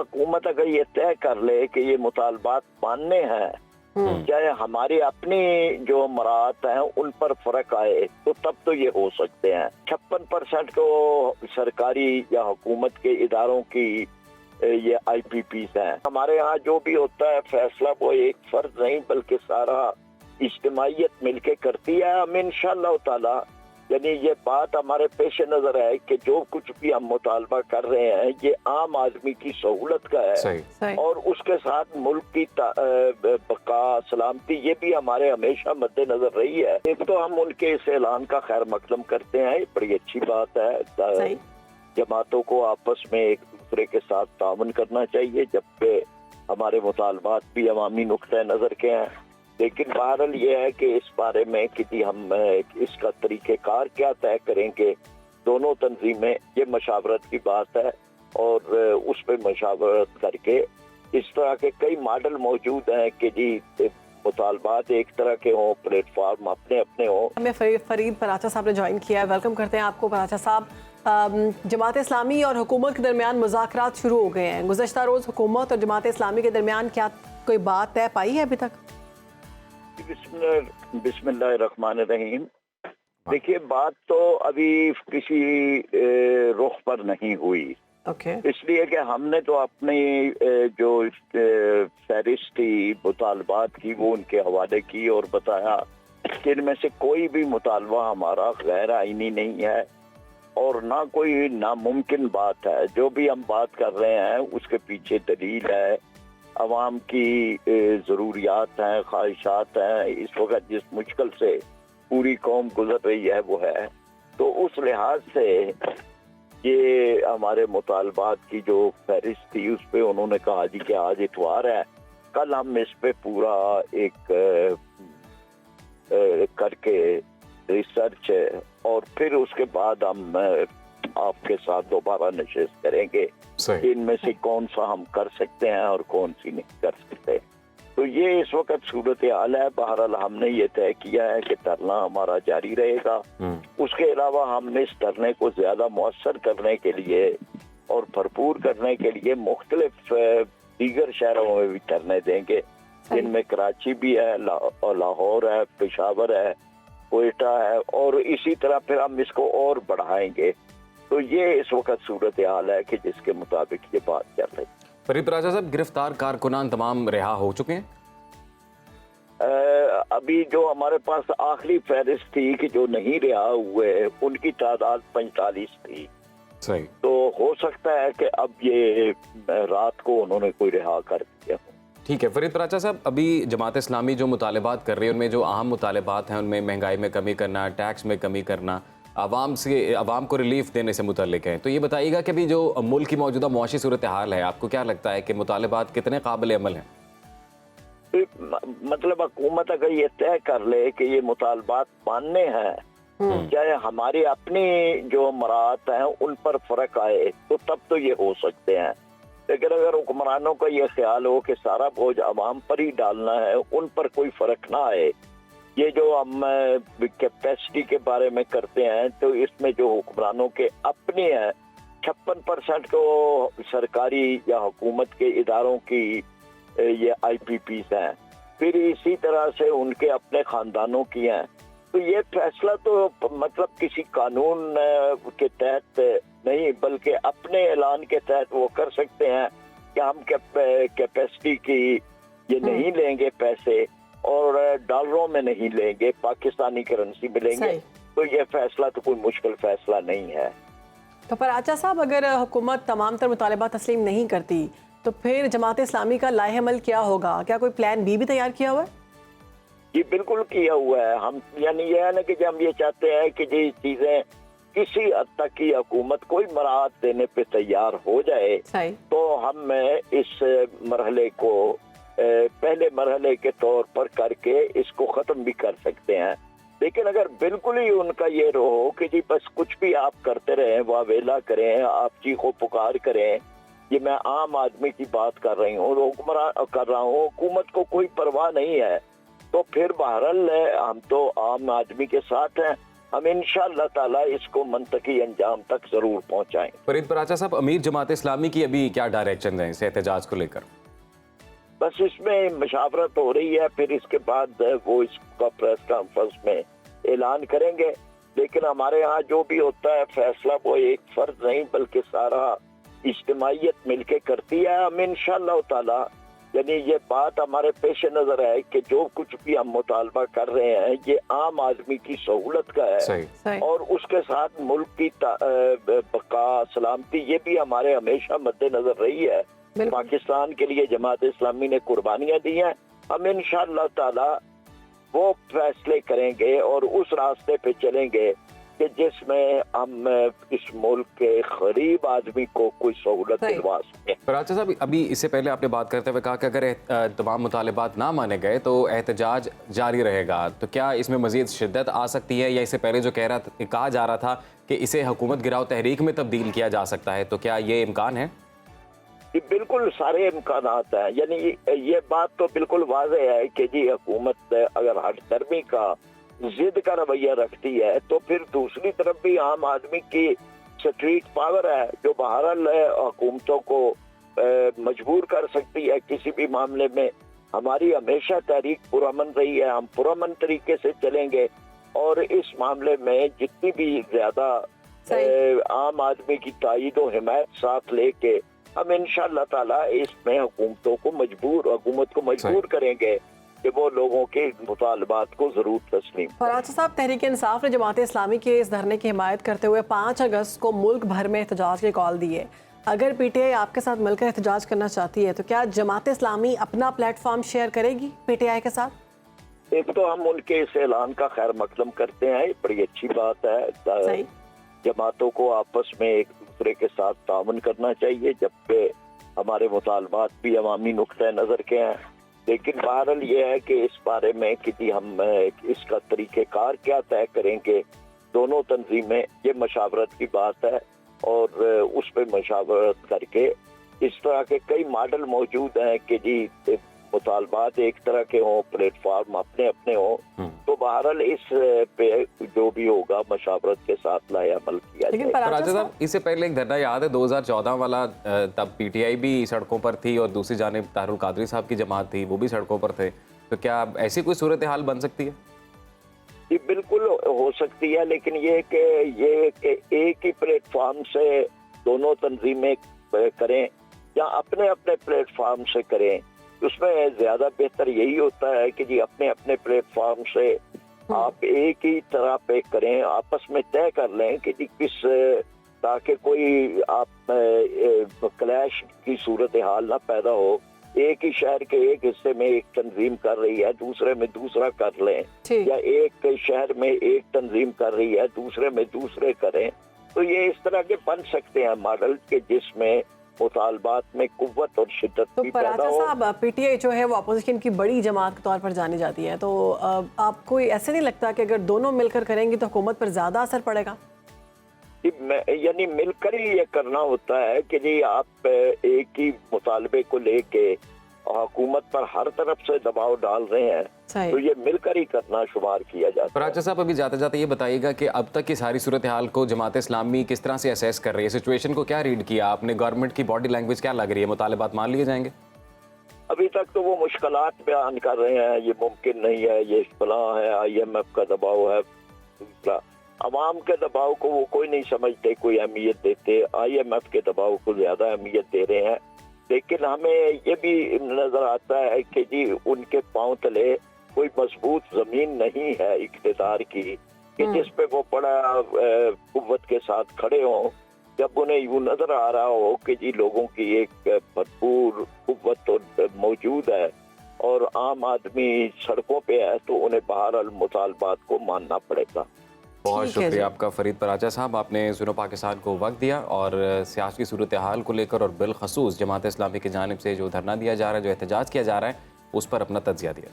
हुकूमत अगर ये तय कर ले कि ये मुतालबात मानने हैं, चाहे हमारी अपनी जो मराहत हैं उन पर फर्क आए, तो तब तो ये हो सकते हैं। 56% को सरकारी या हुकूमत के इदारों की ये IPPs हैं। हमारे यहाँ जो भी होता है फैसला वो एक फर्द नहीं बल्कि सारा इज्तिमाइयत मिलके करती है। हम इंशाअल्लाह ताला यानी ये बात हमारे पेश नजर है कि जो कुछ भी हम मुतालबा कर रहे हैं ये आम आदमी की सहूलत का है। सही। और उसके साथ मुल्क की बका सलामती ये भी हमारे हमेशा मद्देनजर रही है। एक तो हम उनके इस ऐलान का खैर मकदम करते हैं, ये बड़ी अच्छी बात है। जमातों को आपस में एक दूसरे के साथ ताउन करना चाहिए, जबकि हमारे मुतालबात भी अवामी नुक्ता नजर के हैं। लेकिन बहरहाल ये है कि इस बारे में कि हम इसका तरीक़ेकार क्या तय करेंगे, दोनों तंजीमें, ये मशावरत की बात है और उस पर मशावरत करके इस तरह के कई मॉडल मौजूद हैं कि जी मुतालबात एक तरह के हों, प्लेटफार्म अपने अपने हों। हमें फरीद पराचा साहब ने ज्वाइन किया है, वेलकम करते हैं आपको पराचा साहब। जमात इस्लामी और हुकूमत के दरमियान मुज़ाकरात शुरू हो गए हैं। गुज़श्ता रोज़ हुकूमत और जमात इस्लामी के दरमियान क्या कोई बात तय पाई है अभी तक? बिस्मिल्लाहिर्रहमानिर्रहीम। देखिए, बात तो अभी किसी रुख पर नहीं हुई, इसलिए कि हमने तो अपनी जो फहरिस्त थी मुतालबात की वो उनके हवाले की और बताया कि इनमें से कोई भी मुतालबा हमारा गैर आईनी नहीं है और ना कोई नामुमकिन बात है। जो भी हम बात कर रहे हैं उसके पीछे दलील है, अवाम की ज़रूरियात हैं, ख्वाहिशात हैं। इस वक्त जिस मुश्किल से पूरी कौम गुजर रही है वो है, तो उस लिहाज से ये हमारे मुतालबात की जो फहरिस्त थी उस पे उन्होंने कहा जी कि आज इतवार है, कल हम इस पे पूरा एक करके रिसर्च और फिर उसके बाद हम आपके साथ दोबारा नशिस्त करेंगे कि इनमें से कौन सा हम कर सकते हैं और कौन सी नहीं कर सकते। तो ये इस वक्त सूरत हाल है। बहरहाल हमने ये तय किया है कि धरना हमारा जारी रहेगा। उसके अलावा हम इस धरने को ज्यादा मुअस्सर करने के लिए और भरपूर करने के लिए मुख्तलिफ दीगर शहरों में भी धरने देंगे, जिनमें कराची भी है, लाहौर है, पेशावर है, कोयटा है, और इसी तरह फिर हम इसको और बढ़ाएंगे। तो ये इस वक्त सूरत हाल है कि जिसके मुताबिक ये बात चल रही है। फरीद पराचा साहब, गिरफ्तार कारकुनान तमाम रिहा हो चुके हैं? अभी जो हमारे पास आखिरी फहरिस्त थी कि जो नहीं रिहा हुए उनकी तादाद 45 थी। सही। तो हो सकता है कि अब ये रात को उन्होंने कोई रिहा कर दिया। ठीक है फरीद पराचा साहब, अभी जमात इस्लामी जो मुतालबात कर रही है उनमें जो अहम मुतालबात हैं उनमें महंगाई में कमी करना, टैक्स में कमी करना, आवाम को रिलीफ देने से मुतल्लिक है। तो ये बताइएगा कि अभी जो मुल्क की मौजूदा मुआशी सूरत हाल है, आपको क्या लगता है कि मुतालबात कितने काबिल अमल हैं? मतलब हुकूमत अगर ये तय कर ले कि ये मुतालबात मानने हैं, चाहे हमारी अपनी जो मराहत हैं उन पर फर्क आए, तो तब तो ये हो सकते हैं। लेकिन अगर हुक्मरानों का ये ख्याल हो कि सारा बोझ अवाम पर ही डालना है, उन पर कोई फर्क ना आए, ये जो हम कैपेसिटी के बारे में करते हैं, तो इसमें जो हुक्मरानों के अपने हैं 56% को सरकारी या हुकूमत के इदारों की ये IPPs हैं, फिर इसी तरह से उनके अपने खानदानों की हैं। तो ये फैसला तो मतलब किसी कानून के तहत नहीं बल्कि अपने ऐलान के तहत वो कर सकते हैं कि हम कैपेसिटी की ये नहीं लेंगे पैसे और डॉलरों में नहीं लेंगे, पाकिस्तानी करेंसी में लेंगे। तो ये फैसला तो कोई मुश्किल फैसला नहीं है। तो पराचा साहब, अगर हुकूमत तमाम तर मुतालबात तस्लीम नहीं करती तो फिर जमात इस्लामी का लाहे अमल क्या होगा? क्या कोई प्लान बी भी तैयार किया हुआ है? जी बिल्कुल किया हुआ है। हम यानी ये है ना कि जब हम ये चाहते हैं कि जी चीजें किसी हद तक की हुकूमत कोई मराहत देने पे तैयार हो जाए, तो हम इस मरहले को पहले मरहले के तौर पर करके इसको खत्म भी कर सकते हैं। लेकिन अगर बिल्कुल ही उनका ये रहो कि जी बस कुछ भी आप करते रहें, वावेला करें, आप चीखो पुकार करें, ये मैं आम आदमी की बात कर रही हूँ, हुक्मरान कर रहा हूँ, हुकूमत को कोई परवाह नहीं है, तो फिर बहरहाल हम तो आम आदमी के साथ हैं। हम इंशाअल्लाह ताला इसको मंतकी अंजाम तक जरूर पहुंचाएं। फरीद पराचा साहब, अमीर जमात इस्लामी की अभी क्या डायरेक्शन है इस एहतजाज को लेकर? बस इसमें मशावरत हो रही है, फिर इसके बाद वो इसका प्रेस कॉन्फ्रेंस में ऐलान करेंगे। लेकिन हमारे यहाँ जो भी होता है फैसला वो एक फर्द नहीं बल्कि सारा इज्तिमाइयत मिलके करती है। हम इंशाअल्लाह ताला यानी ये बात हमारे पेश नजर है कि जो कुछ भी हम मुतालबा कर रहे हैं ये आम आदमी की सहूलत का है सही। और उसके साथ मुल्क की बका सलामती ये भी हमारे हमेशा मद्देनजर रही है। पाकिस्तान के लिए जमात इस्लामी ने कुर्बानियां दी हैं। हम इंशाअल्लाह ताला वो फैसले करेंगे और उस रास्ते पे चलेंगे कि जिसमें हम इस मुल्क के गरीब आदमी को कोई सहूलत दिलवा सकें। पराचा साहब, अभी इससे पहले आपने बात करते हुए कहा कि अगर तमाम मुतालबात ना माने गए तो एहतजाज जारी रहेगा, तो क्या इसमें मजीद शिद्दत आ सकती है, या इससे पहले जो कहा जा रहा था कि इसे हुकूमत गिराओ तहरीक में तब्दील किया जा सकता है, तो क्या ये इम्कान है? बिल्कुल सारे इम्कानात हैं। यानी ये बात तो बिल्कुल वाज़ेह है कि जी हुकूमत अगर हट दर्मी का जिद का रवैया रखती है तो फिर दूसरी तरफ भी आम आदमी की स्ट्रीट पावर है जो बहरहाल हुकूमतों को मजबूर कर सकती है किसी भी मामले में। हमारी हमेशा तहरीक पुरअमन रही है, हम पुरअमन तरीके से चलेंगे और इस मामले में जितनी भी ज्यादा आम आदमी की तायीद और हिमायत साथ लेके हम इंशाअल्लाह ताला इसमें हुकूमत को मजबूर करेंगे कि वो लोगों के मुतालबात को जरूर तस्लीम। पराचा साहब, तहरीक इंसाफ ने जमात इस्लामी के इस धरने की हिमायत करते हुए 5 अगस्त को मुल्क भर में एहतजाज की कॉल दी है। अगर पीटीआई आपके साथ मिलकर एहतजाज करना चाहती है तो क्या जमात इस्लामी अपना प्लेटफॉर्म शेयर करेगी पीटीआई के साथ? एक तो हम उनके इस ऐलान का खैर मकदम करते हैं, बड़ी अच्छी बात है। जमातों को आपस में एक दूसरे के साथ ताउन करना चाहिए जबकि हमारे मुतालबात भी अवामी नुक्ता नज़र के हैं। लेकिन बहरहाल ये है कि इस बारे में कि हम इसका तरीक़ेकार क्या तय करेंगे, दोनों तंजीमें, ये मशावरत की बात है और उस पर मशावरत करके इस तरह के कई मॉडल मौजूद हैं कि जी मुतालबात एक तरह के हों, प्लेटफॉर्म अपने अपने हों, तो बहरहाल इस पे जो भी होगा मशावरत के साथ लाए अमल किया जाएगा। इससे पहले एक धरना याद है 2014 वाला, तब पीटीआई भी सड़कों पर थी और दूसरी जानिब तारुल कादरी साहब की जमात थी, वो भी सड़कों पर थे, तो क्या ऐसी कोई सूरत हाल बन सकती है? जी बिल्कुल हो सकती है, लेकिन ये कि एक ही प्लेटफॉर्म से दोनों तंजीमें करें या अपने अपने प्लेटफॉर्म से करें, उसमें ज्यादा बेहतर यही होता है कि जी अपने अपने प्लेटफॉर्म से आप एक ही तरह पे करें, आपस में तय कर लें कि जी किस, ताकि कोई आप क्लैश की सूरत हाल ना पैदा हो। एक ही शहर के एक हिस्से में एक तंजीम कर रही है, दूसरे में दूसरा कर लें, या एक शहर में एक तंजीम कर रही है, दूसरे में दूसरे करें। तो ये इस तरह के बन सकते हैं मॉडल के जिसमें मुतालबात में कुव्वत और शिद्दत भी पैदा हो। साहब, पीटीआई जो है वो अपोजिशन की बड़ी जमात के तौर पर जानी जाती है, तो आपको ऐसे नहीं लगता कि अगर दोनों मिलकर करेंगी तो हुकूमत पर ज्यादा असर पड़ेगा? यानी मिलकर ही ये करना होता है कि जी आप एक ही मुतालबे को लेके हुकूमत पर हर तरफ से दबाव डाल रहे हैं, तो ये मिलकर ही करना शुमार किया जाता है। पराचा साहब, अभी जाते जाते ये बताइएगा कि अब तक की सारी सूरत हाल को जमात इस्लामी किस तरह से असेस कर रही है, सिचुएशन को क्या रीड किया आपने, गवर्नमेंट की बॉडी लैंग्वेज क्या लग रही है, मुतालबात मान लिए जाएंगे? अभी तक तो वो मुश्किलात बयान कर रहे हैं, ये मुमकिन नहीं है, ये फलां है, IMF का दबाव है, दूसरा अवाम के दबाव को वो कोई नहीं समझते, कोई अहमियत देते, IMF के दबाव को ज्यादा अहमियत दे रहे हैं। लेकिन हमें ये भी नजर आता है कि जी उनके पांव तले कोई मजबूत जमीन नहीं है इख्तिदार की कि जिस पे वो बड़ा कुव्वत के साथ खड़े हों। जब उन्हें यूं नजर आ रहा हो कि जी लोगों की एक भरपूर कुव्वत तो मौजूद है और आम आदमी सड़कों पे है, तो उन्हें बहरहाल मुतालबात को मानना पड़ेगा। बहुत शुक्रिया आपका फरीद पराचा साहब, आपने सुनो पाकिस्तान को वक्त दिया और सियासी सूरत हाल को लेकर और बिलखसूस जमात इस्लामी की जानिब से जो धरना दिया जा रहा है, जो एहतजाज किया जा रहा है, उस पर अपना तज्जिया दिया।